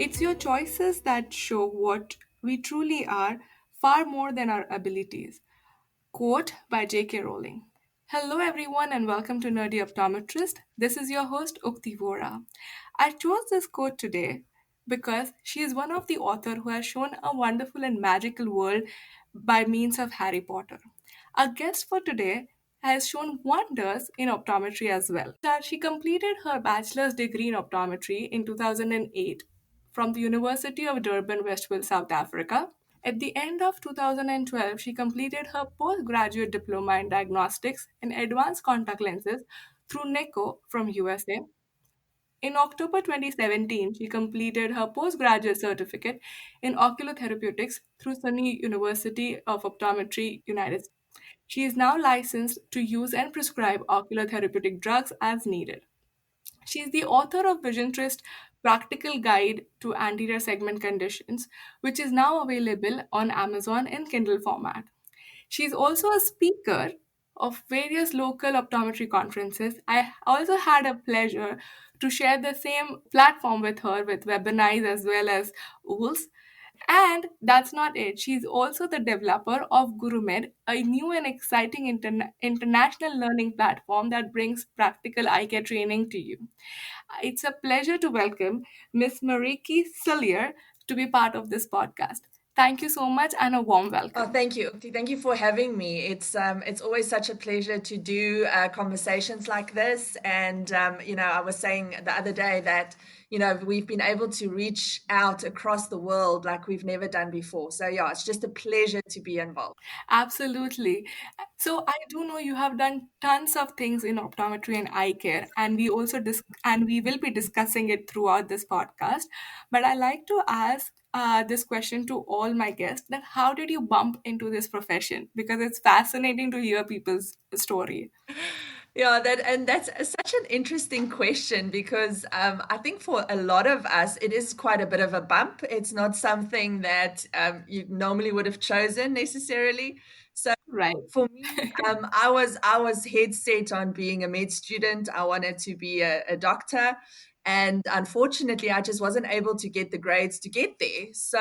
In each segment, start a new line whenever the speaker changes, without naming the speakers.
It's your choices that show what we truly are, far more than our abilities. Quote by J.K. Rowling. Hello, everyone, and welcome to Nerdy Optometrist. This is your host, Ukti Vora. I chose this quote today because she is one of the author who has shown a wonderful and magical world by means of Harry Potter. Our guest for today has shown wonders in optometry as well. That she completed her bachelor's degree in optometry in 2008 from the University of Durban, Westville, South Africa. At the end of 2012, she completed her postgraduate diploma in diagnostics and advanced contact lenses through NECO from USA. In October 2017, she completed her postgraduate certificate in oculotherapeutics through SUNY University of Optometry, United States. She is now licensed to use and prescribe oculotherapeutic drugs as needed. She is the author of Vision Trist Practical Guide to Anterior Segment Conditions, which is now available on Amazon in Kindle format. She is also a speaker of various local optometry conferences. I also had a pleasure to share the same platform with her with webinars as well as OOLs. And that's not it. She's also the developer of Gurumed, a new and exciting international learning platform that brings practical eye care training to you. It's a pleasure to welcome Miss Marietjie Cilliers to be part of this podcast. Thank you so much and a warm
Oh,
welcome.
thank you. Ukti. Thank you for having me. It's always such a pleasure to do conversations like this. And I was saying the other day that we've been able to reach out across the world like we've never done before. So yeah, it's just a pleasure to be involved.
Absolutely. So I do know you have done tons of things in optometry and eye care, and we will be discussing it throughout this podcast. But I like to ask this question to all my guests: that how did you bump into this profession? Because it's fascinating to hear people's story.
Yeah, that's such an interesting question because I think for a lot of us, it is quite a bit of a bump. It's not something that you normally would have chosen necessarily. So
Right.
for me, I was head set on being a med student. I wanted to be a doctor, and unfortunately, I just wasn't able to get the grades to get there. So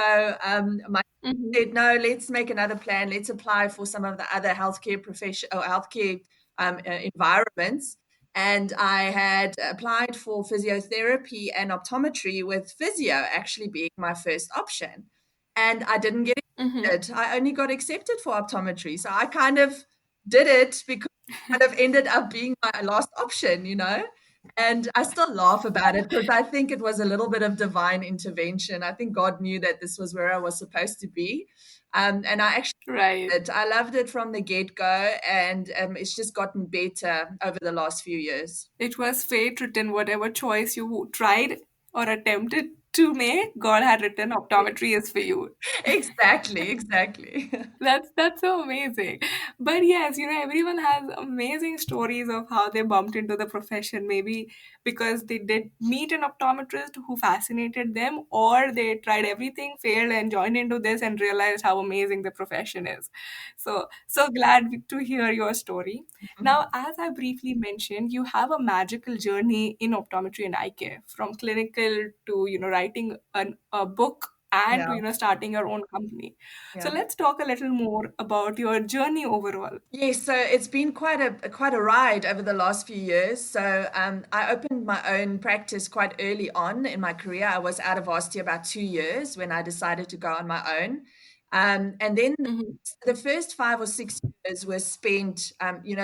my
Mhm.
said, no, let's make another plan. Let's apply for some of the other healthcare profession or healthcare environments. And I had applied for physiotherapy and optometry, with physio actually being my first option. And I didn't get
Mhm.
accepted. I only got accepted for optometry. So I kind of did it because it kind of ended up being my last option. And I still laugh about it because I think it was a little bit of divine intervention. I think God knew that this was where I was supposed to be. And I actually
Right.
loved it. I loved it from the get go, and it's just gotten better over the last few years.
It was fate written, whatever choice you tried or attempted to make, God had written optometry is for you.
Exactly, exactly.
That's so amazing. But yes, everyone has amazing stories of how they bumped into the profession. Maybe because they did meet an optometrist who fascinated them, or they tried everything, failed, and joined into this and realized how amazing the profession is. So glad to hear your story. Now, as I briefly mentioned, you have a magical journey in optometry and eye care, from clinical to writing a book and to
Yeah,
starting your own company. So
yeah.
let's talk a little more about your journey overall.
Yes, so it's been quite a ride over the last few years. So I opened my own practice quite early on in my career. I was out of varsity about 2 years when I decided to go on my own. And then
Mhm.
the first 5 or 6 years were spent,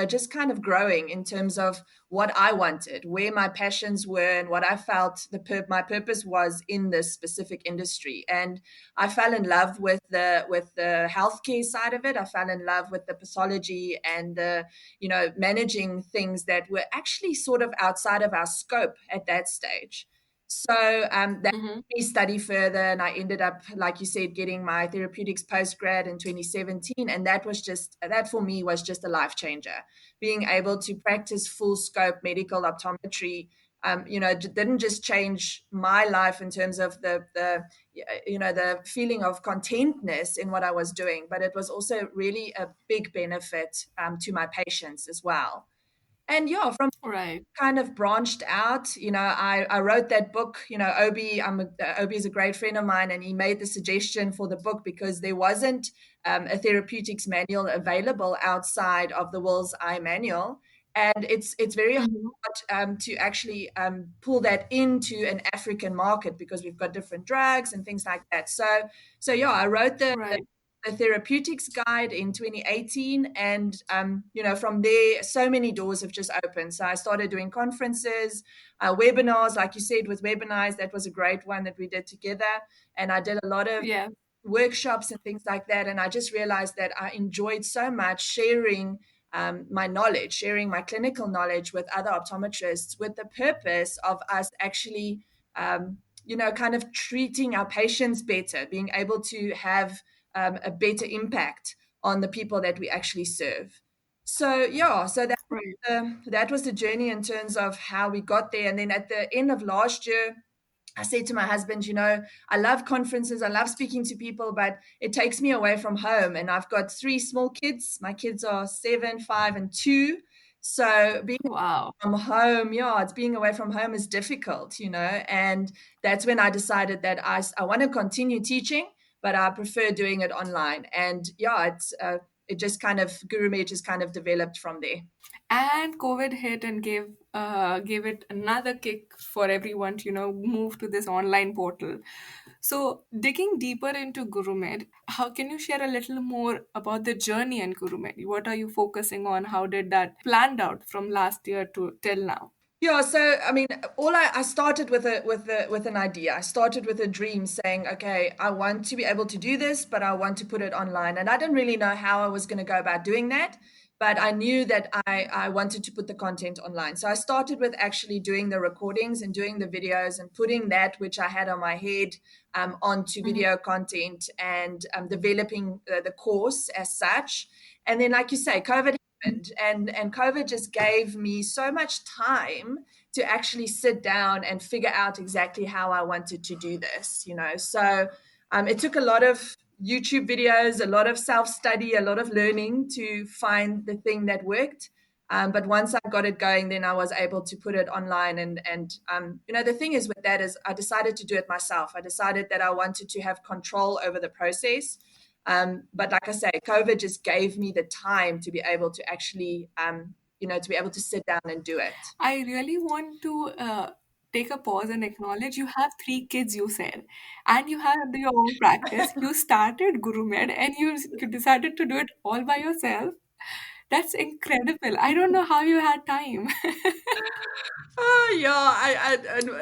just kind of growing in terms of what I wanted, where my passions were, and what I felt my purpose was in this specific industry. And I fell in love with the healthcare side of it. I fell in love with the pathology and the managing things that were actually sort of outside of our scope at that stage. So that
Mhm.
made me study further, and I ended up, like you said, getting my therapeutics postgrad in 2017, and that for me was just a life changer. Being able to practice full scope medical optometry, didn't just change my life in terms of the feeling of contentness in what I was doing, but it was also really a big benefit to my patients as well. And yeah, from
Right.
kind of branched out. I wrote that book. Obi, Obi is a great friend of mine, and he made the suggestion for the book because there wasn't a therapeutics manual available outside of the Will's Eye Manual, and it's very hard
Hmm.
to actually pull that into an African market because we've got different drugs and things like that. So yeah, I wrote
Right.
the therapeutics guide in 2018, and from there so many doors have just opened. So I started doing conferences, webinars, like you said, with webinars. That was a great one that we did together, and I did a lot of
Yeah.
workshops and things like that. And I just realized that I enjoyed so much sharing my knowledge, sharing my clinical knowledge with other optometrists, with the purpose of us actually kind of treating our patients better, being able to have a better impact on the people that we actually serve. So yeah, so
Right.
that was the journey in terms of how we got there. And then at the end of last year, I said to my husband, I love conferences, I love speaking to people, but it takes me away from home. And I've got three small kids. My kids are 7, 5, and 2. So being
Wow.
from home, yeah, it's being away from home is difficult, and that's when I decided that I want to continue teaching, but I prefer doing it online. And yeah, it just kind of Gurumed just kind of developed from there.
And COVID hit and gave it another kick for everyone to move to this online portal. So digging deeper into Gurumed, how can you share a little more about the journey in Gurumed? What are you focusing on? How did that planned out from last year to till now?
Yeah, so I mean, I started with an idea. I started with a dream, saying, okay, I want to be able to do this, but I want to put it online. And I didn't really know how I was going to go about doing that, but I knew that I wanted to put the content online. So I started with actually doing the recordings and doing the videos and putting that which I had on my head onto
Mhm.
video content, and developing the course as such. And then, like you say, COVID happened, and COVID just gave me so much time to actually sit down and figure out exactly how I wanted to do this. So it took a lot of YouTube videos, a lot of self study, a lot of learning to find the thing that worked. But once I got it going, then I was able to put it online. And the thing is with that is I decided to do it myself. I decided that I wanted to have control over the process. But like I say, COVID just gave me the time to be able to actually, to be able to sit down and do it.
I really want to take a pause and acknowledge you have three kids, you said, and you have your own practice. You started GuruMed and you decided to do it all by yourself. That's incredible. I don't know how you had time.
Oh yeah,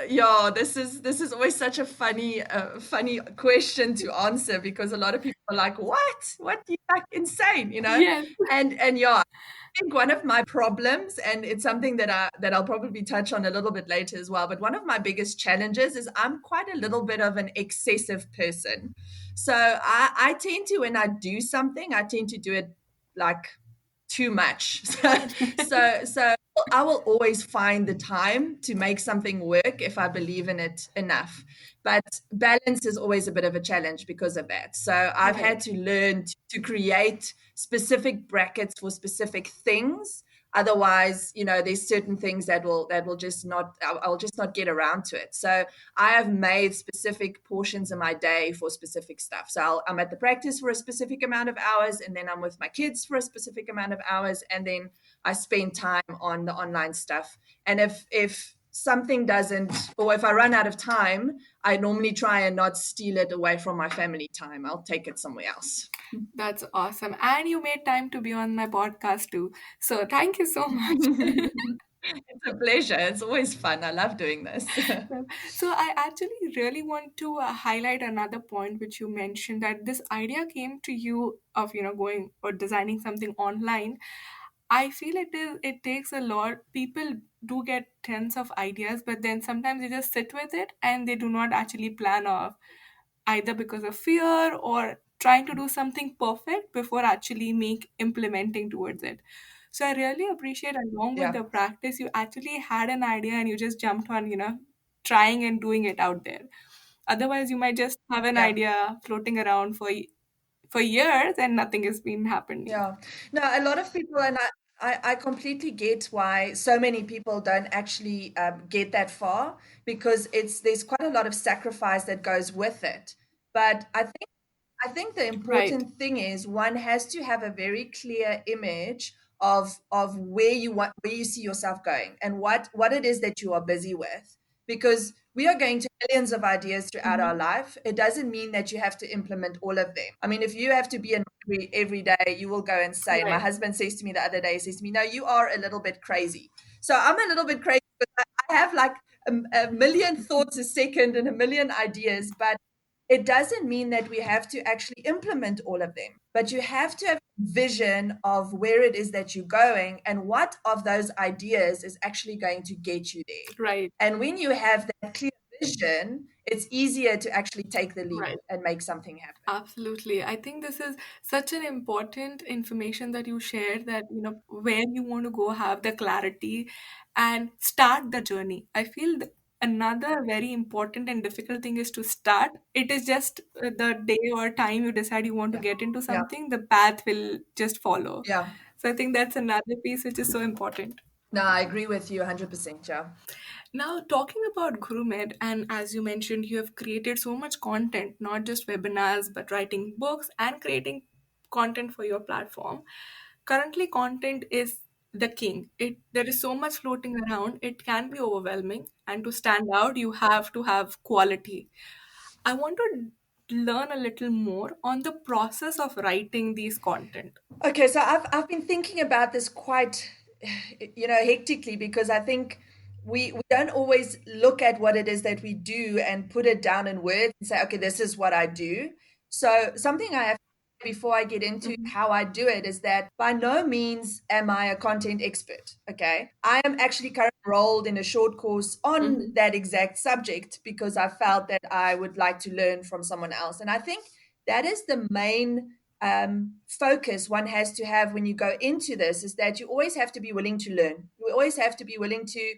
yeah. This is always such a funny question to answer because a lot of people are like, "What? What? You like insane?"
Yes.
And yeah, think one of my problems, and it's something that I'll probably touch on a little bit later as well, but one of my biggest challenges is I'm quite a little bit of an excessive person. So I tend to, when I do something, I tend to do it like too much. So I will always find the time to make something work if I believe in it enough. But balance is always a bit of a challenge because of that. So I've
Right.
had to learn to create specific brackets for specific things. Otherwise, there's certain things that will just not, I'll just not get around to it. So I have made specific portions of my day for specific stuff. So I'm at the practice for a specific amount of hours, and then I'm with my kids for a specific amount of hours, and then I spend time on the online stuff. And if something doesn't, or if I run out of time, I normally try and not steal it away from my family time. I'll take it somewhere else.
That's awesome. And you made time to be on my podcast too. So thank you so much.
It's a pleasure. It's always fun. I love doing this.
Well, so I actually really want to highlight another point which you mentioned, that this idea came to you of going or designing something online. I feel it takes a lot. People do get tons of ideas, but then sometimes they just sit with it and they do not actually plan off, either because of fear or trying to do something perfect before actually make implementing towards it. So I really appreciate, along with
Yeah.
the practice, you actually had an idea and you just jumped on, trying and doing it out there. Otherwise, you might just have an
Yeah.
idea floating around for years and nothing has been happening.
Yeah. No, a lot of people, and I completely get why so many people don't actually get that far, because there's quite a lot of sacrifice that goes with it. But I think the
Right.
important thing is one has to have a very clear image of where you see yourself going, and what it is that you are busy with, because we are going to millions of ideas throughout our
Hmm.
life. It doesn't mean that you have to implement all of them. I mean, if you have to be a notary every day, you will go insane. My
Right.
husband says to me the other day, he says to me, "No, you are a little bit crazy." So I'm a little bit crazy, but I have like a million thoughts a second and a million ideas, but it doesn't mean that we have to actually implement all of them, but you have to have a vision of where it is that you're going and what of those ideas is actually going to get you there.
Right.
And when you have that clear vision, it's easier to actually take the leap
Right.
and make something happen.
Absolutely. I think this is such an important information that you shared, that, where you want to go, have the clarity and start the journey. I feel another very important and difficult thing is to start. It is just the day or time you decide you want to
Yeah.
get into
Yeah.
something, the path will just follow.
Yeah.
So I think that's another piece which is so important.
No, I agree with you 100%. Yeah.
Now, talking about Gurumed, and as you mentioned, you have created so much content, not just webinars, but writing books and creating content for your platform. Currently, content is the king. There is so much floating around, it can be overwhelming. And to stand out, you have to have quality. I want to learn a little more on the process of writing these content.
Okay, so I've been thinking about this quite, hectically, because I think we don't always look at what it is that we do and put it down in words and say, okay, this is what I do. So something I have to say before I get into
Hmm.
how I do it is that by no means am I a content expert. Okay, I am actually currently enrolled in a short course on
Hmm.
that exact subject because I felt that I would like to learn from someone else, and I think that is the main focus one has to have when you go into this, is that you always have to be willing to learn. You always have to be willing to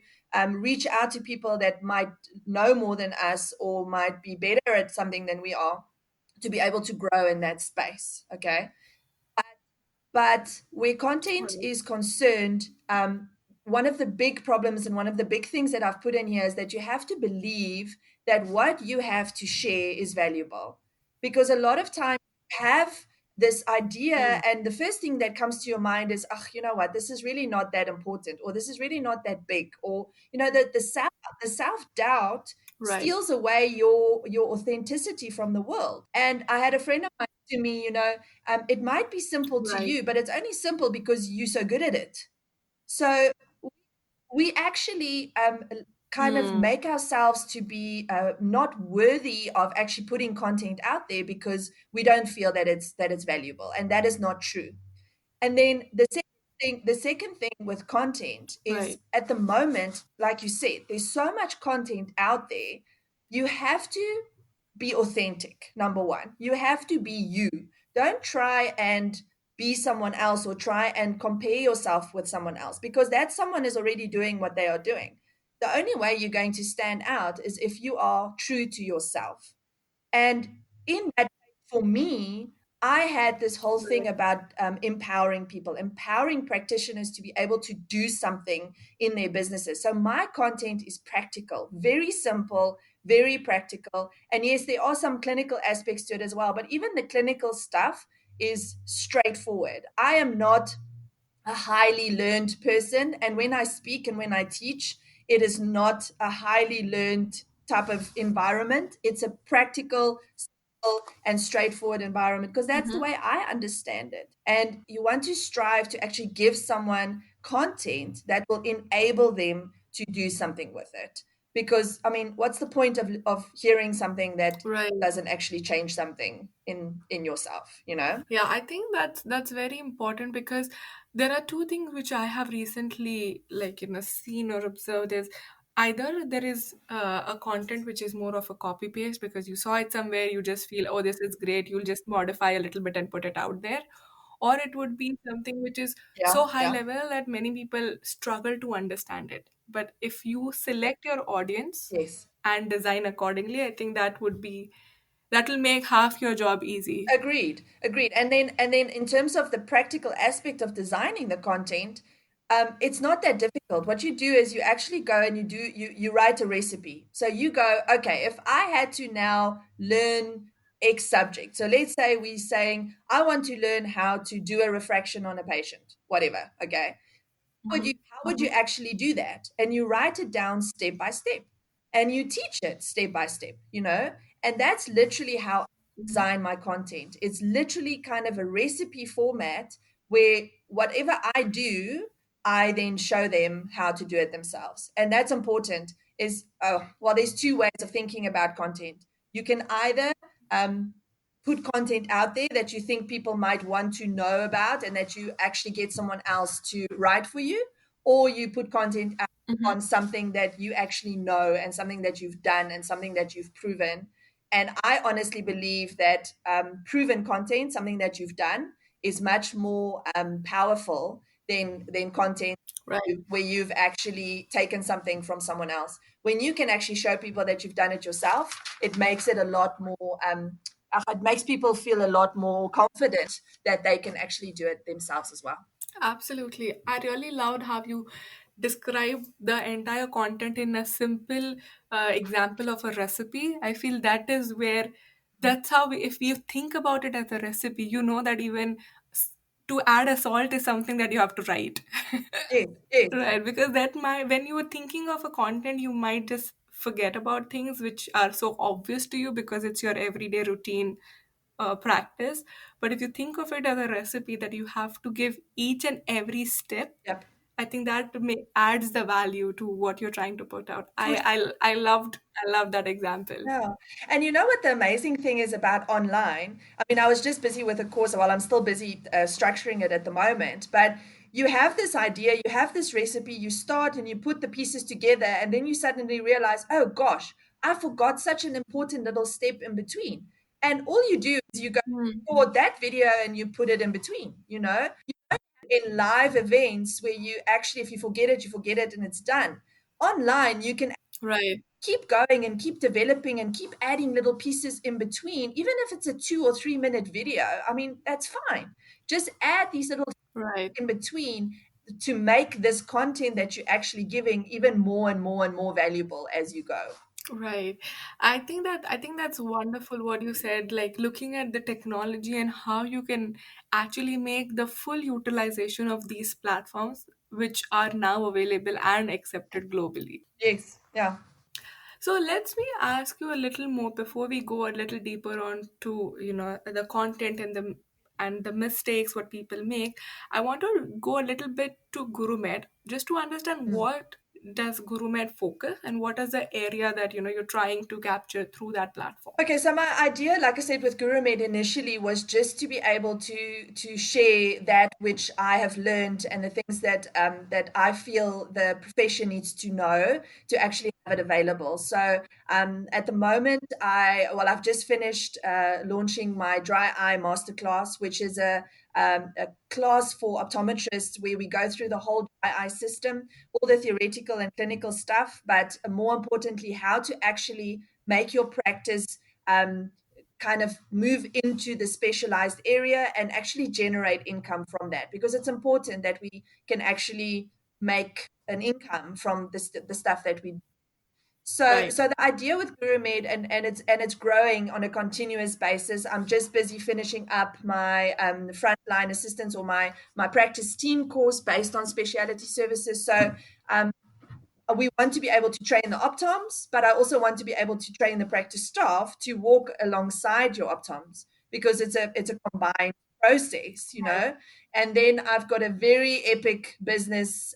reach out to people that might know more than us or might be better at something than we are, to be able to grow in that space. Okay. But where content
Right.
is concerned, one of the big problems and one of the big things that I've put in here is that you have to believe that what you have to share is valuable. Because a lot of times you have this idea,
Mm.
and the first thing that comes to your mind is, oh, you know what, this is really not that important, or this is really not that big, or the self doubt
Right.
steals away your authenticity from the world. And I had a friend of mine to me, it might be simple to
Right.
you, but it's only simple because you're so good at it. So we actually kind of
Mm.
make ourselves to be not worthy of actually putting content out there because we don't feel that it's valuable, and that is not true. And then the second thing with content is,
Right.
at the moment, like you said, there's so much content out there. You have to be authentic. Number one, you have to be you. Don't try and be someone else or try and compare yourself with someone else, because that someone is already doing what they are doing. The only way you're going to stand out is if you are true to yourself. And in that, for me, I had this whole thing
Right.
about empowering people, empowering practitioners to be able to do something in their businesses. So my content is practical, very simple, very practical. And yes, there are some clinical aspects to it as well, but even the clinical stuff is straightforward. I am not a highly learned person. And when I speak and when I teach, it is not a highly learned type of environment. It's a practical, simple, and straightforward environment, because that's the
Mhm.
way I understand it. And you want to strive to actually give someone content that will enable them to do something with it. Because, I mean, what's the point of hearing something that
Right.
doesn't actually change something in yourself, you know?
Yeah, I think that's very important, because there are two things which I have recently, like, seen or observed is, either there is a content which is more of a copy paste because you saw it somewhere, you just feel, oh, this is great, you'll just modify a little bit and put it out there, or it would be something which is so
Yeah,
high
yeah.
level that many people struggle to understand it. But if you select your audience
Yes.
and design accordingly, I think that would be That will make half your job easy.
Agreed, agreed. And then in terms of the practical aspect of designing the content, it's not that difficult. What you do is you actually go and you write a recipe. So you go, okay, if I had to now learn X subject. So let's say we're saying I want to learn how to do a refraction on a patient, whatever. Okay,
Hmm.
how would you
Hmm.
actually do that? And you write it down step by step and you teach it step by step, and that's literally how I
Hmm.
design my content. It's literally kind of a recipe format where whatever I do, I then show them how to do it themselves. And that's important is, well, there's two ways of thinking about content. You can either um, put content out there that you think people might want to know about and that you actually get someone else to write for you, or you put content out
Hmm.
on something that you actually know and something that you've done and something that you've proven. And I honestly believe that proven content, something that you've done, is much more powerful than content
Right.
where you've actually taken something from someone else. When you can actually show people that you've done it yourself, it makes it a lot more. It makes people feel a lot more confident that they can actually do it themselves as well.
Absolutely. I really loved how you described the entire content in a simple example of a recipe. I feel that is where, that's how, if you think about it as a recipe, you know that even to add a salt is something that you have to write.
Yes, yes,
Right, because that might, when you are thinking of a content, you might just forget about things which are so obvious to you because it's your everyday routine practice. But if you think of it as a recipe that you have to give each and every step,
yep,
I think that adds the value to what you're trying to put out.
for
I loved that example.
Yeah. And you know what the amazing thing is about online? I mean, I was just busy with a course. Well, I'm still busy structuring it at the moment. But you have this idea, you have this recipe, you start and you put the pieces together, and then you suddenly realize, oh gosh, I forgot such an important little step in between. And all you do is you go
Hmm.
record that video and you put it in between. In live events where you actually, if you forget it, you forget it and it's done. Online, you can
Right,
keep going and keep developing and keep adding little pieces in between, even if it's a 2 or 3 minute video. I mean, that's fine. Just add these little
right.
in between to make this content that you're actually giving even more and more and more valuable as you go.
Right. I think that's wonderful what you said, like looking at the technology and how you can actually make the full utilization of these platforms which are now available and accepted globally.
Yes. Yeah.
So let me ask you a little more before we go a little deeper on to, the content and the mistakes what people make. I want to go a little bit to Gurumed just to understand
Mm.
what does Gurumed focus and what is the area that you're trying to capture through that platform.
Okay, so my idea, like I said, with Gurumed initially was just to be able to share that which I have learned and the things that I feel the profession needs to know to actually have it available. So at the moment, I've just finished launching my dry eye masterclass, which is a class for optometrists where we go through the whole dry eye system, all the theoretical and clinical stuff, but more importantly, how to actually make your practice um, kind of move into the specialized area and actually generate income from that, because it's important that we can actually make an income from the stuff that we do. so
Right.
so the idea with Gurumed, and it's growing on a continuous basis. I'm just busy finishing up my frontline assistance, or my practice team course based on specialty services. So um, we want to be able to train the optoms, but I also want to be able to train the practice staff to walk alongside your optoms, because it's a combined process. And then I've got a very epic business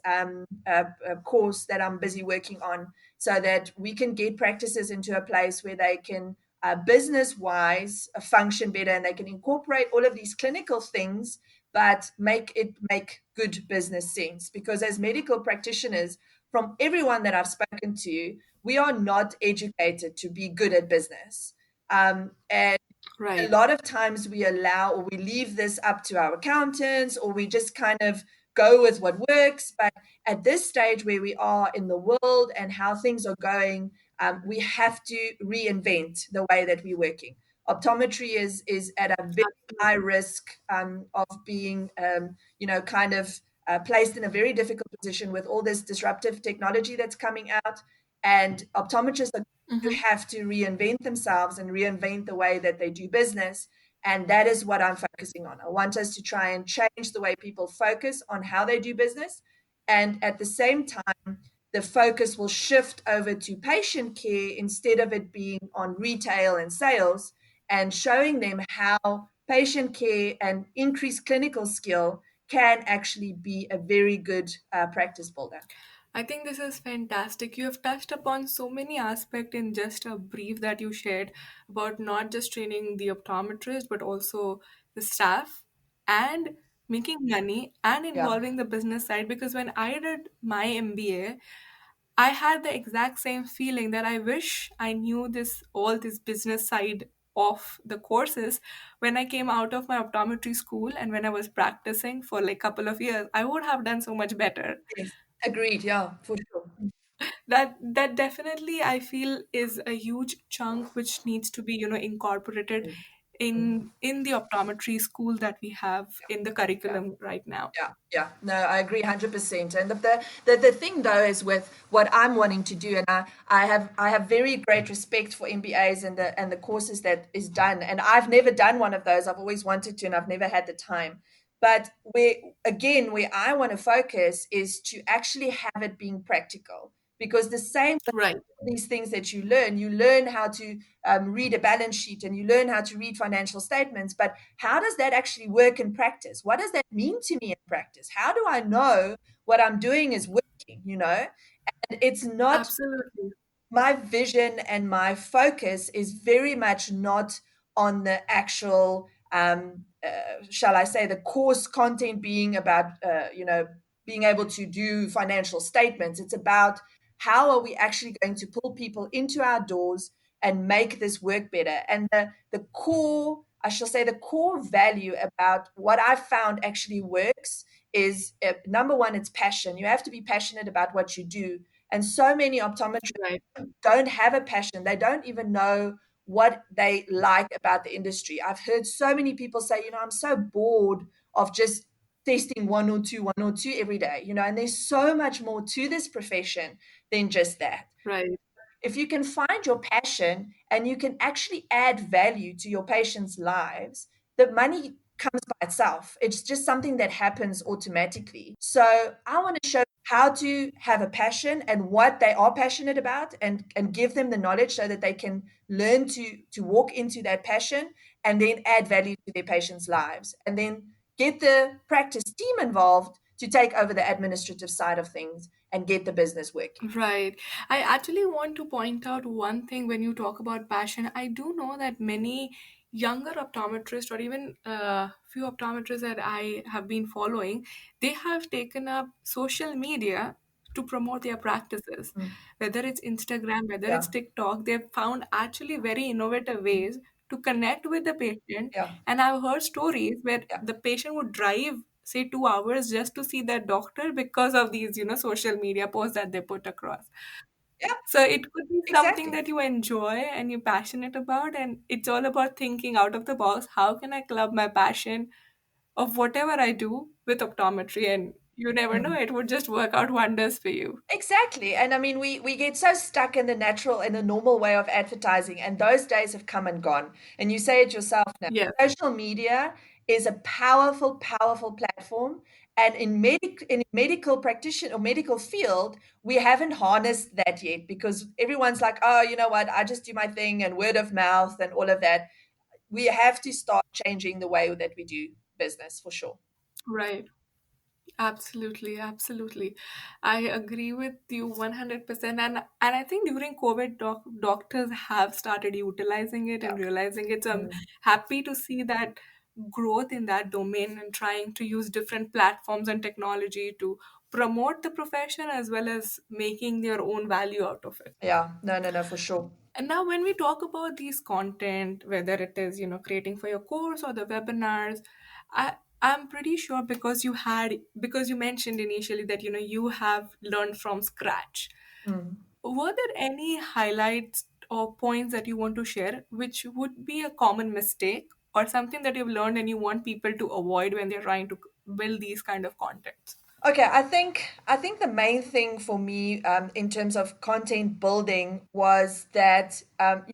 course that I'm busy working on, so that we can get practices into a place where they can business wise function better, and they can incorporate all of these clinical things, but make good business sense. Because as medical practitioners, from everyone that I've spoken to, we are not educated to be good at business. And a
Right.
lot of times we allow, or we leave this up to our accountants, or we just kind of go with what works. But at this stage where we are in the world and how things are going, we have to reinvent the way that we're working. Optometry is at a very high
Absolutely.
risk of being, kind of placed in a very difficult position with all this disruptive technology that's coming out. And optometrists are going to
Hmm.
have to reinvent themselves and reinvent the way that they do business. And that is what I'm focusing on. I want us to try and change the way people focus on how they do business. And at the same time, the focus will shift over to patient care instead of it being on retail and sales, and showing them how patient care and increased clinical skill can actually be a very good practice builder.
I think this is fantastic. You have touched upon so many aspects in just a brief that you shared about not just training the optometrist, but also the staff and making money and
Yeah.
involving the business side. Because when I did my MBA, I had the exact same feeling that I wish I knew this all this business side of the courses when I came out of my optometry school and when I was practicing for like couple of years. I would have done so much better.
Yes. Agreed. Yeah, for sure.
That definitely I feel is a huge chunk which needs to be incorporated
Mm, mm.
in the optometry school that we have in the
Yeah.
curriculum right now.
Yeah, yeah. No, I agree 100%. And the thing though is with what I'm wanting to do, and I have very great respect for MBAs and the courses that is done. And I've never done one of those. I've always wanted to, and I've never had the time. But where I want to focus is to actually have it being practical. Because the same
Right.
these things that you learn how to read a balance sheet and you learn how to read financial statements, but how does that actually work in practice? What does that mean to me in practice? How do I know what I'm doing is working, and it's not
Absolutely.
my vision and my focus is very much not on the actual, shall I say, the course content being about, being able to do financial statements. It's about how are we actually going to pull people into our doors and make this work better. And the core, I shall say, the core value about what I've found actually works is number one, it's passion. You have to be passionate about what you do. And so many optometrists
Right.
don't have a passion. They don't even know what they like about the industry. I've heard so many people say, I'm so bored of just testing one or two every day, and there's so much more to this profession than just that.
Right.
If you can find your passion and you can actually add value to your patients' lives, the money comes by itself. It's just something that happens automatically. So I want to show how to have a passion and what they are passionate about, and give them the knowledge so that they can learn to walk into that passion and then add value to their patients' lives. And then get the practice team involved to take over the administrative side of things and get the business working.
Right. I actually want to point out one thing when you talk about passion. I do know that many younger optometrists, or even few optometrists that I have been following, they have taken up social media to promote their practices.
Mm.
Whether it's Instagram, whether it's
Yeah.
TikTok, they've found actually very innovative ways to connect with the patient.
Yeah.
And I've heard stories where
Yeah.
the patient would drive, say, 2 hours just to see their doctor because of these, social media posts that they put across.
Yeah.
So it could be something
Exactly.
that you enjoy and you're passionate about, and it's all about thinking out of the box. How can I club my passion of whatever I do with optometry? And you never know,
Mm.
it would just work out wonders for you.
Exactly. And I mean, we get so stuck in the natural and the normal way of advertising, and those days have come and gone. And you say it yourself now.
Yes,
Social media is a powerful, powerful platform. And in medical practitioner or medical field, we haven't harnessed that yet, because everyone's like, oh, you know what, I just do my thing and word of mouth and all of that. We have to start changing the way that we do business for sure.
right. Absolutely, absolutely. I agree with you 100%. And I think during COVID, doctors have started utilizing it
Yeah.
and realizing it. So I'm
Mm.
happy to see that growth in that domain and trying to use different platforms and technology to promote the profession as well as making their own value out of it.
Yeah. No, no, no, for sure.
And now when we talk about these content, whether it is, creating for your course or the webinars, I'm pretty sure because you mentioned initially that, you have learned from scratch.
Mm.
Were there any highlights or points that you want to share, which would be a common mistake or something that you've learned and you want people to avoid when they're trying to build these kind of contents?
Okay, I think the main thing for me in terms of content building was that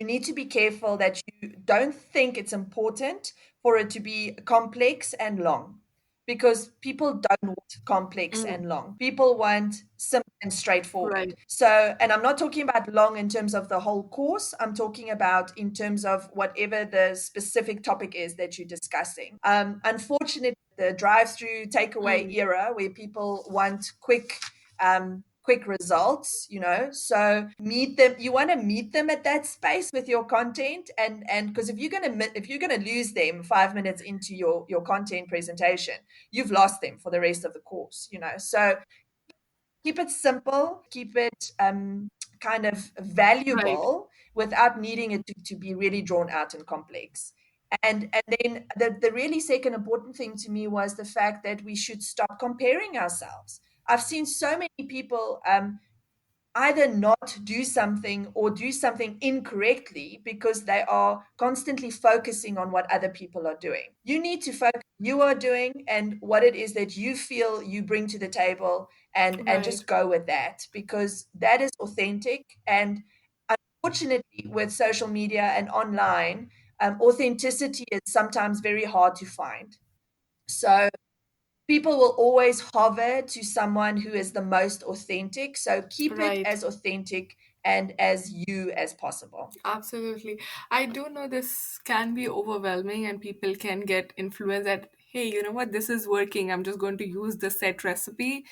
you need to be careful that you don't think it's important for it to be complex and long, because people don't want complex
Mm,
and long. People want simple and straightforward.
right.
So, and I'm not talking about long in terms of the whole course. I'm talking about in terms of whatever the specific topic is that you're discussing. Unfortunately, the drive-through takeaway
Mm,
era where people want quick results, so meet them, you want to meet them at that space with your content, and because if you're going to lose them 5 minutes into your content presentation, you've lost them for the rest of the course, so keep it simple, keep it kind of
right.
valuable without needing it to be really drawn out and complex. And then the really second important thing to me was the fact that we should stop comparing ourselves. I've seen so many people either not do something or do something incorrectly because they are constantly focusing on what other people are doing. You need to focus on what you are doing and what it is that you feel you bring to the table, and
Right.
just go with that, because that is authentic. And unfortunately, with social media and online, authenticity is sometimes very hard to find. So people will always hover to someone who is the most authentic. So keep it
Right.
as authentic and as you as possible.
Absolutely. I do know this can be overwhelming and people can get influenced that, hey, you know what, this is working. I'm just going to use the set recipe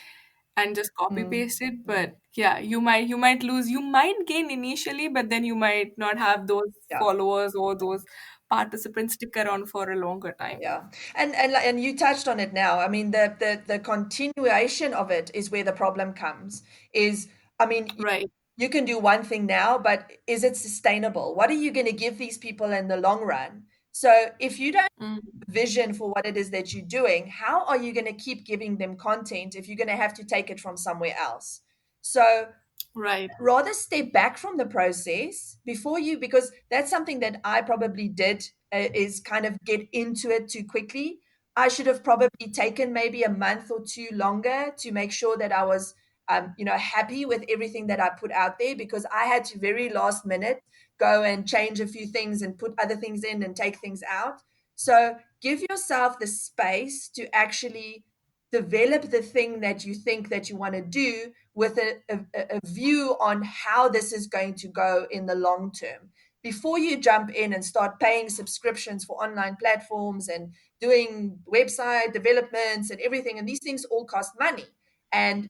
and just copy
Mm,
paste it.
mm,
But yeah, you might lose, you might gain initially, but then you might not have those
yeah.
followers or those participants stick around for a longer time.
Yeah, and you touched on it now. I mean, the continuation of it is where the problem comes. Is I mean,
Right.
you can do one thing now, but is it sustainable? What are you going to give these people in the long run? So if you don't
Mm,
vision for what it is that you're doing, how are you going to keep giving them content if you're going to have to take it from somewhere else? So
right.
rather step back from the process before you, because that's something that I probably did, is kind of get into it too quickly. I should have probably taken maybe a month or two longer to make sure that I was happy with everything that I put out there, because I had to very last minute go and change a few things and put other things in and take things out. So give yourself the space to actually develop the thing that you think that you want to do with a view on how this is going to go in the long term, before you jump in and start paying subscriptions for online platforms and doing website developments and everything. And these things all cost money. And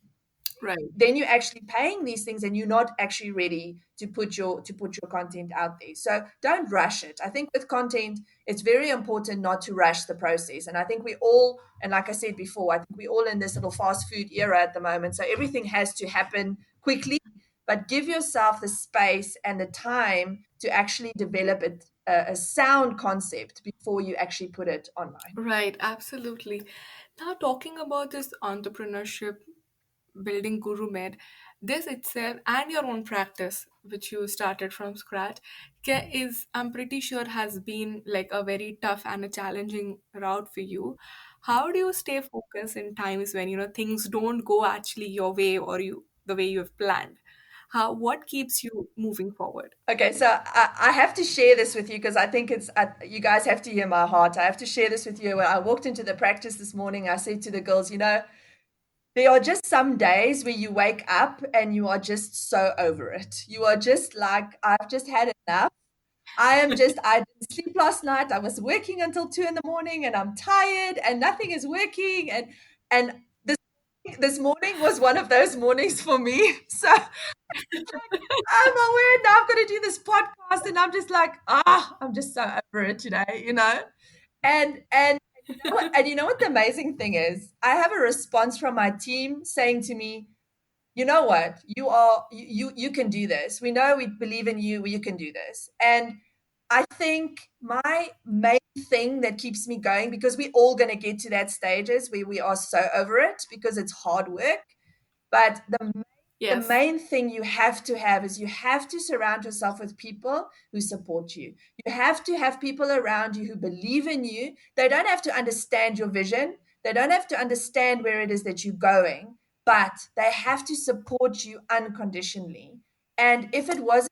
Right.
then you're actually paying these things and you're not actually ready to put your content out there. So don't rush it. I think with content, it's very important not to rush the process. And I think we all, and like I said before, I think we're all in this little fast food era at the moment, so everything has to happen quickly. But give yourself the space and the time to actually develop a sound concept before you actually put it online.
Right. Absolutely. Now, talking about this entrepreneurship, building Gurumed, this itself and your own practice, which you started from scratch, is, I'm pretty sure, has been like a very tough and a challenging route for you. How do you stay focused in times when things don't go actually your way or you the way you have planned? What keeps you moving forward?
Okay, so I have to share this with you because I think you guys have to hear my heart. I have to share this with you. When I walked into the practice this morning, I said to the girls, there are just some days where you wake up and you are just so over it. You are just like, I've just had enough. I didn't sleep last night. I was working until 2 in the morning and I'm tired and nothing is working. And this morning was one of those mornings for me. So oh my word, now I've got to do this podcast. And I'm just like, I'm just so over it today. And you know what the amazing thing is? I have a response from my team saying to me, you know what, you can do this. We know we believe in you, you can do this. And I think my main thing that keeps me going, because we're all going to get to that stages where we are so over it because it's hard work. But the The
Yes.
main thing you have to have is you have to surround yourself with people who support you. You have to have people around you who believe in you. They don't have to understand your vision, they don't have to understand where it is that you're going, but they have to support you unconditionally. And if it wasn't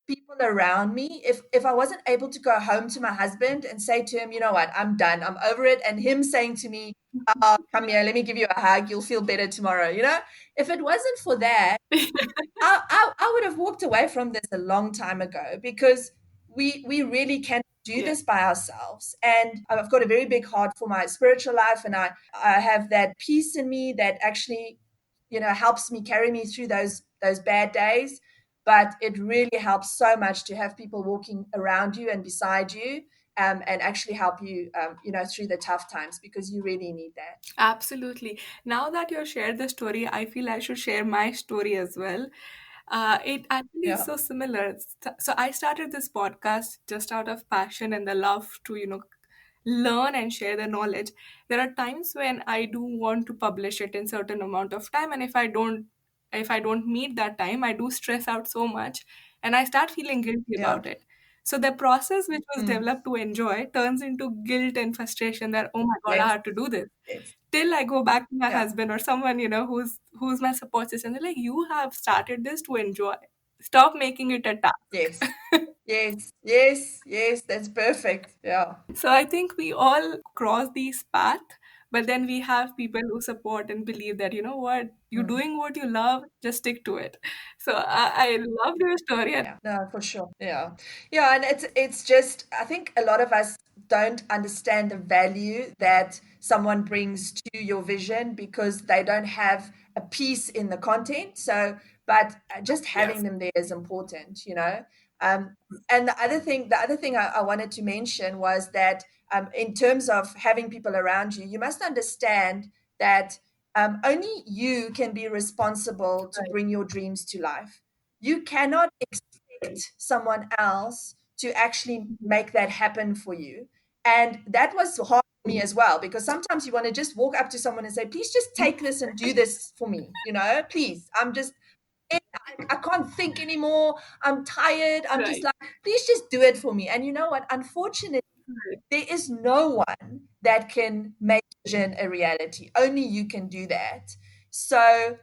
people around me, if I wasn't able to go home to my husband and say to him, you know what, I'm done, I'm over it, and him saying to me, oh, come here, let me give you a hug, you'll feel better tomorrow, if it wasn't for that, I would have walked away from this a long time ago, because we really can do
Yeah.
this by ourselves. And I've got a very big heart for my spiritual life, and I have that peace in me that actually, helps me carry me through those bad days. But it really helps so much to have people walking around you and beside you, and actually help you, through the tough times, because you really need that.
Absolutely. Now that you shared the story, I feel I should share my story as well. It actually is
Yeah,
so similar. So I started this podcast just out of passion and the love to, learn and share the knowledge. There are times when I do want to publish it in certain amount of time, and if I don't meet that time, I do stress out so much and I start feeling guilty
yeah.
about it. So the process which was
Mm.
developed to enjoy turns into guilt and frustration that, oh my God, I
Yes,
have to do this.
yes,
Till I go back to my
yeah,
husband or someone, who's my support system. They're like, you have started this to enjoy. Stop making it a
yes.
task.
Yes, yes, yes, that's perfect. Yeah.
So I think we all cross these paths, but then we have people who support and believe that, you know what, you're
Mm.
doing what you love, just stick to it. So I loved your story. And
Yeah, no, for sure. Yeah. Yeah, and it's just, I think a lot of us don't understand the value that someone brings to your vision, because they don't have a piece in the content. So, but just
yes,
having them there is important. Um, and the other thing I wanted to mention was that, in terms of having people around you, you must understand that, only you can be responsible to
right.
bring your dreams to life. You cannot someone else to actually
Mhm.
make that happen for you. And that was hard for me as well, because sometimes you want to just walk up to someone and say, please just take this and do this for me, please. I can't think anymore. I'm tired. I'm just
Right.
like, please just do it for me. And you know what? Unfortunately,
Right.
there is no one that can make vision a reality. Only you can do that. So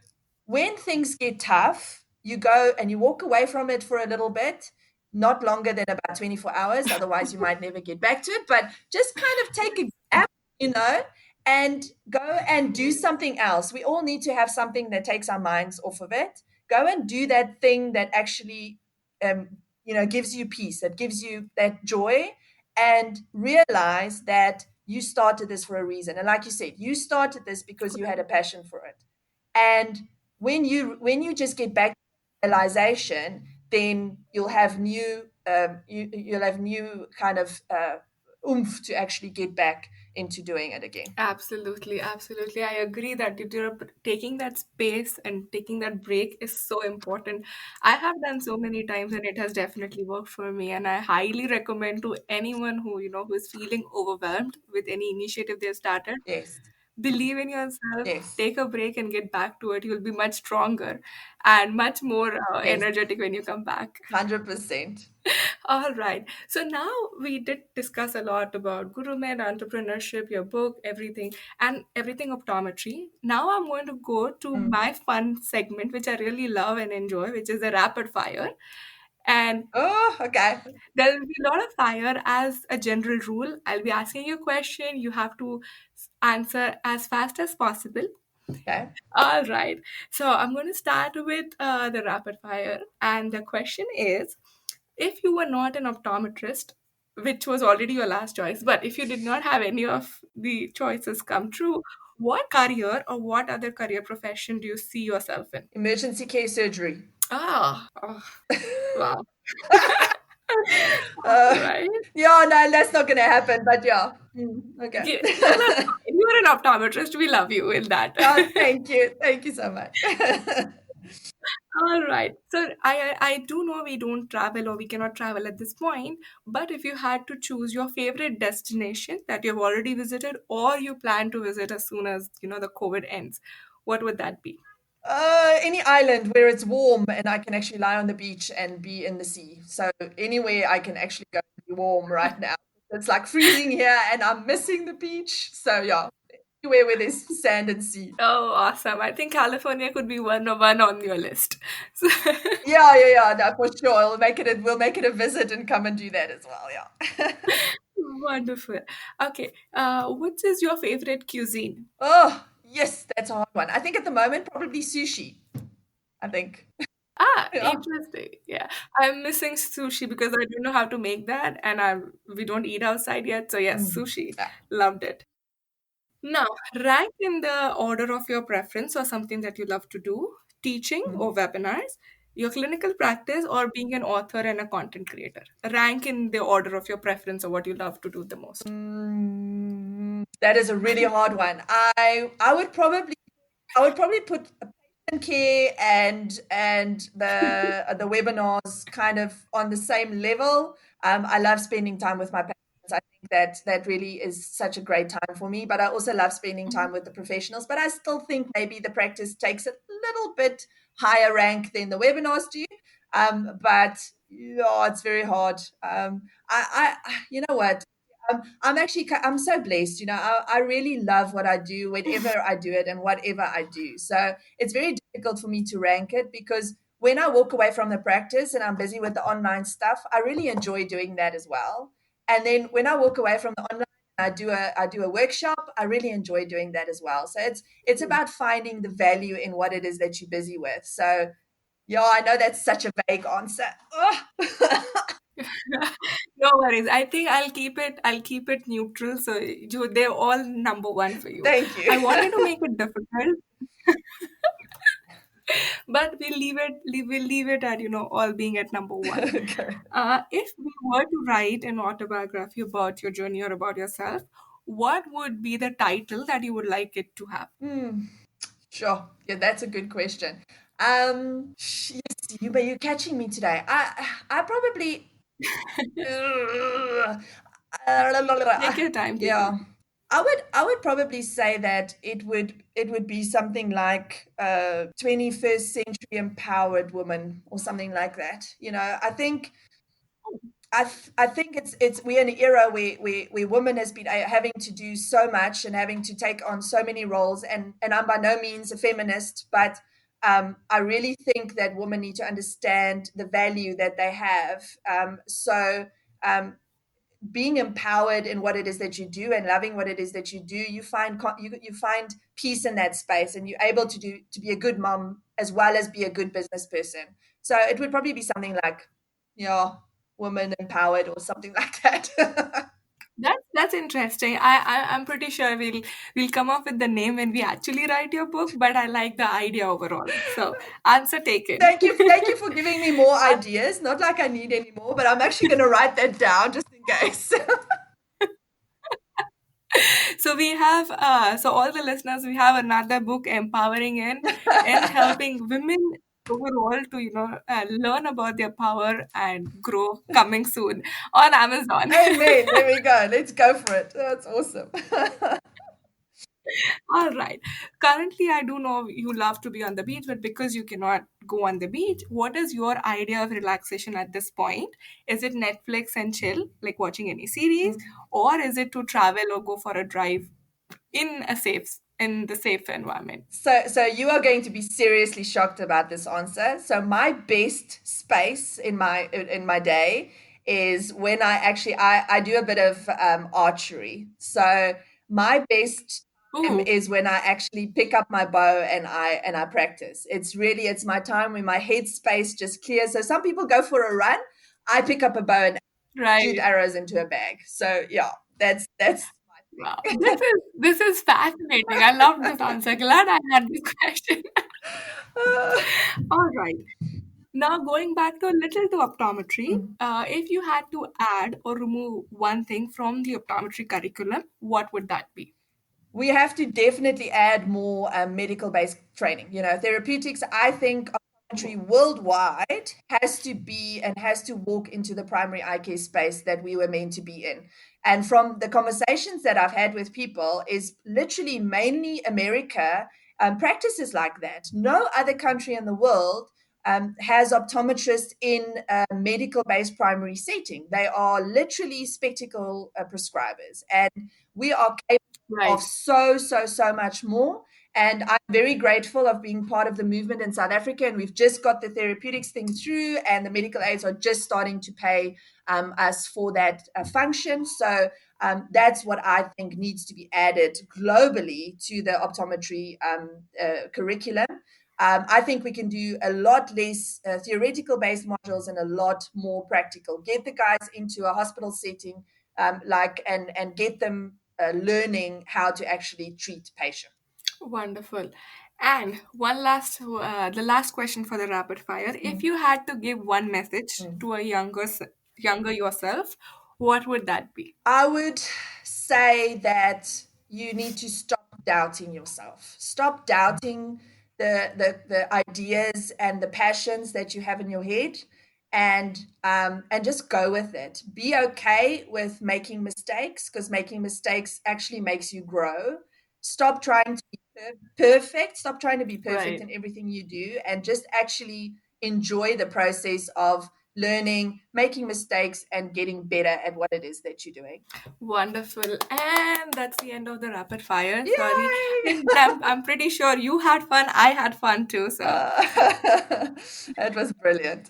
when things get tough, you go and you walk away from it for a little bit, not longer than about 24 hours. Otherwise, you might never get back to it. But just kind of take a gap, you know, and go and do something else. We all need to have something that takes our minds off of it. Go and do that thing that actually, gives you peace, that gives you that joy, and realize that you started this for a reason. And like you said, you started this because you had a passion for it. And when you just get back to realization, then you'll have new kind of oomph to actually get back into doing it again.
Absolutely, absolutely. I agree that you're taking that space and taking that break is so important. I have done so many times and it has definitely worked for me. And I highly recommend to anyone who is feeling overwhelmed with any initiative they've started.
Yes,
Believe in yourself,
yes,
take a break and get back to it. You'll be much stronger and much more
yes,
energetic when you come back.
100%.
All right. So now we did discuss a lot about Gurumed, entrepreneurship, your book, everything, and everything optometry. Now I'm going to go to
Mm.
my fun segment, which I really love and enjoy, which is the rapid fire. And
Oh, okay.
there will be a lot of fire as a general rule. I'll be asking you a question. You have to answer as fast as possible.
Okay.
All right. So I'm going to start with the rapid fire. And the question is, if you were not an optometrist, which was already your last choice, but if you did not have any of the choices come true, what career or what other career profession do you see yourself in?
Emergency care surgery.
Ah, oh, wow. All
Uh,
right.
yeah, no, that's not going to happen. But yeah. Okay.
Yeah, no, that's fine. You're an optometrist. We love you in that.
Oh, thank you. Thank you so much.
All right. So I do know we don't travel or we cannot travel at this point, but if you had to choose your favorite destination that you've already visited or you plan to visit as soon as, the COVID ends, what would that be?
Any island where it's warm and I can actually lie on the beach and be in the sea. So anywhere I can actually go and be warm right now. It's like freezing here and I'm missing the beach. So yeah, anywhere where there's sand and sea.
Oh, awesome. I think California could be one on your list. So,
Yeah, no, for sure. We'll make it a visit and come and do that as well. Yeah.
wonderful. Okay, which is your favorite cuisine?
Oh, yes, that's a hard one. I think at the moment probably sushi. I think.
Ah,
Yeah.
interesting. Yeah, I'm missing sushi because I don't know how to make that, and we don't eat outside yet. So yes,
Mm.
sushi.
Yeah.
Loved it. Now, rank in the order of your preference or something that you love to do, teaching
Mm.
or webinars, your clinical practice, or being an author and a content creator. Rank in the order of your preference or what you love to do the most.
That is a really hard one. I would probably put patient care and the webinars kind of on the same level. I love spending time with my patients. I think that really is such a great time for me. But I also love spending
Mhm.
time with the professionals. But I still think maybe the practice takes a little bit higher rank than the webinars do. But yeah, it's very hard. You know what? I'm so blessed. You know, I really love what I do whenever I do it and whatever I do. So it's very difficult for me to rank it because when I walk away from the practice and I'm busy with the online stuff, I really enjoy doing that as well. And then when I walk away from the online, I do a workshop. I really enjoy doing that as well. So it's about finding the value in what it is that you're busy with. So yeah, I know that's such a vague answer. Ugh.
No worries. I think I'll keep it neutral. So they're all number one for you.
Thank you.
I wanted to make it difficult, but we'll leave it at all being at number one.
Okay.
If we were to write an autobiography about your journey or about yourself, what would be the title that you would like it to have?
Hmm. Sure. Yeah, that's a good question. Yes, but you're catching me today. I probably, uh,
Take your time, take your
yeah. I would probably say that it would be something like 21st century empowered woman or something like that. You know, I think I think it's we're in an era where women has been having to do so much and having to take on so many roles, and I'm by no means a feminist, but I really think that women need to understand the value that they have. Um, being empowered in what it is that you do and loving what it is that you do, you find peace in that space, and you're able to be a good mom as well as be a good business person. So it would probably be something like, yeah, woman empowered or something like that.
That's interesting. I'm pretty sure we'll come up with the name when we actually write your book, but I like the idea overall. So answer taken.
Thank you for giving me more ideas. Not like I need any more, but I'm actually going to write that down just in case.
So we have so all the listeners, we have another book empowering and helping women overall to learn about their power and grow, coming soon on Amazon.
Amen. There we go. Let's go for it. That's awesome.
All right. Currently, I do know you love to be on the beach, but because you cannot go on the beach, what is your idea of relaxation at this point? Is it Netflix and chill, like watching any series, or is it to travel or go for a drive in the safe environment?
So you are going to be seriously shocked about this answer. So my best space in my day is when I do a bit of archery. So my best time
Ooh,
is when I actually pick up my bow and I practice. It's my time when my head space just clears. So some people go for a run. I pick up a bow and shoot
right.
arrows into a bag. So yeah, that's
Wow. This is fascinating. I love this answer. Glad I had this question. All right. Now, going back to a little to optometry,
my
if you had to add or remove one thing from the optometry curriculum, what would that be?
we have to definitely add more medical based training. You know, therapeutics, I think, optometry worldwide has to be and has to walk into the primary eye care space that we were meant to be in. And from the conversations that I've had with people, is literally mainly America. practices like that. No other country in the world has optometrists in a medical based primary setting. They are literally spectacle prescribers. And we are capable of
Right.
so much more. And I'm very grateful of being part of the movement in South Africa. And we've just got the therapeutics thing through, and the medical aids are just starting to pay us for that function. So that's what I think needs to be added globally to the optometry curriculum. I think we can do a lot less theoretical based modules and a lot more practical. Get the guys into a hospital setting, and get them learning how to actually treat patients.
Wonderful. And the last question for the rapid fire. If
Mm.
you had to give one message
Mm.
to a younger yourself, what would that be?
I would say that you need to stop doubting yourself. Stop doubting the ideas and the passions that you have in your head, and just go with it. Be okay with making mistakes, because making mistakes actually makes you grow. Stop trying to be perfect. Stop trying to be perfect
Right.
in everything you do, and just actually enjoy the process of learning, making mistakes, and getting better at what it is that you're doing.
Wonderful. And that's the end of the rapid fire. Sorry.
Yay!
But I'm pretty sure you had fun. I had fun too. So,
That was brilliant.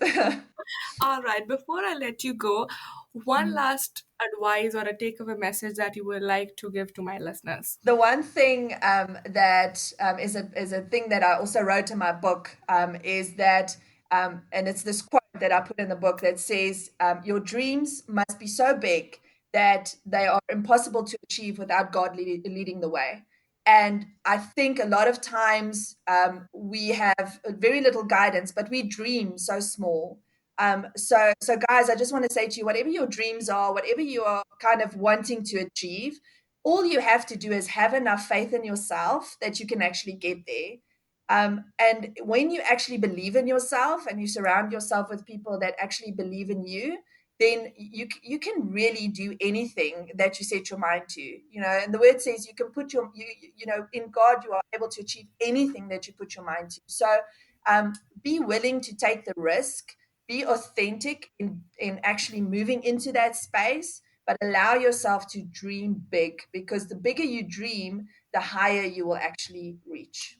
all right. Before I let you go, one
Mm.
last advice or a takeaway message that you would like to give to my listeners.
The one thing that is a thing that I also wrote in my book is that, and it's this quote that I put in the book that says, "Your dreams must be so big that they are impossible to achieve without God leading the way." And I think a lot of times we have very little guidance, but we dream so small. So guys, I just want to say to you, whatever your dreams are, whatever you are kind of wanting to achieve, all you have to do is have enough faith in yourself that you can actually get there. And when you actually believe in yourself and you surround yourself with people that actually believe in you, then you can really do anything that you set your mind to. And the word says you can put in God you are able to achieve anything that you put your mind to. So be willing to take the risk, be authentic in actually moving into that space, but allow yourself to dream big, because the bigger you dream, the higher you will actually reach.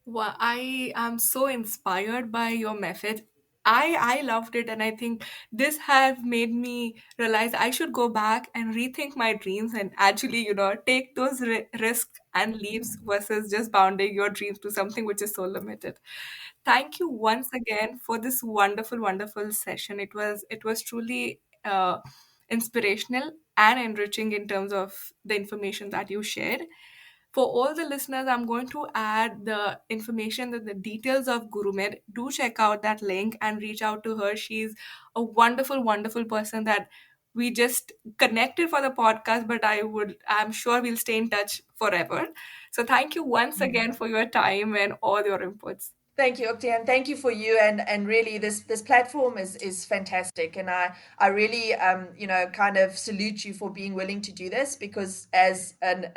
Well, I am so inspired by your message. I loved it, and I think this has made me realize I should go back and rethink my dreams and actually, take those risks and leaps versus just bounding your dreams to something which is so limited. Thank you once again for this wonderful, wonderful session. It was truly inspirational and enriching in terms of the information that you shared. For all the listeners, I'm going to add the information, the details of Gurumed. Do check out that link and reach out to her. She's a wonderful, wonderful person that we just connected for the podcast, but I'm sure we'll stay in touch forever. So thank you once again for your time and all your inputs.
Thank you, Ukti, and thank you for you, and really this platform is fantastic, and I really kind of salute you for being willing to do this, because as an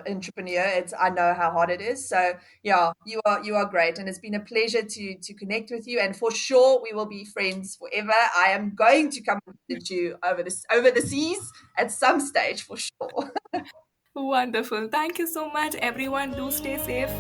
entrepreneur, I know how hard it is. So yeah, you are great, and it's been a pleasure to connect with you, and for sure we will be friends forever. I am going to come and visit you over the seas at some stage for sure.
Wonderful. Thank you so much, everyone. Do stay safe.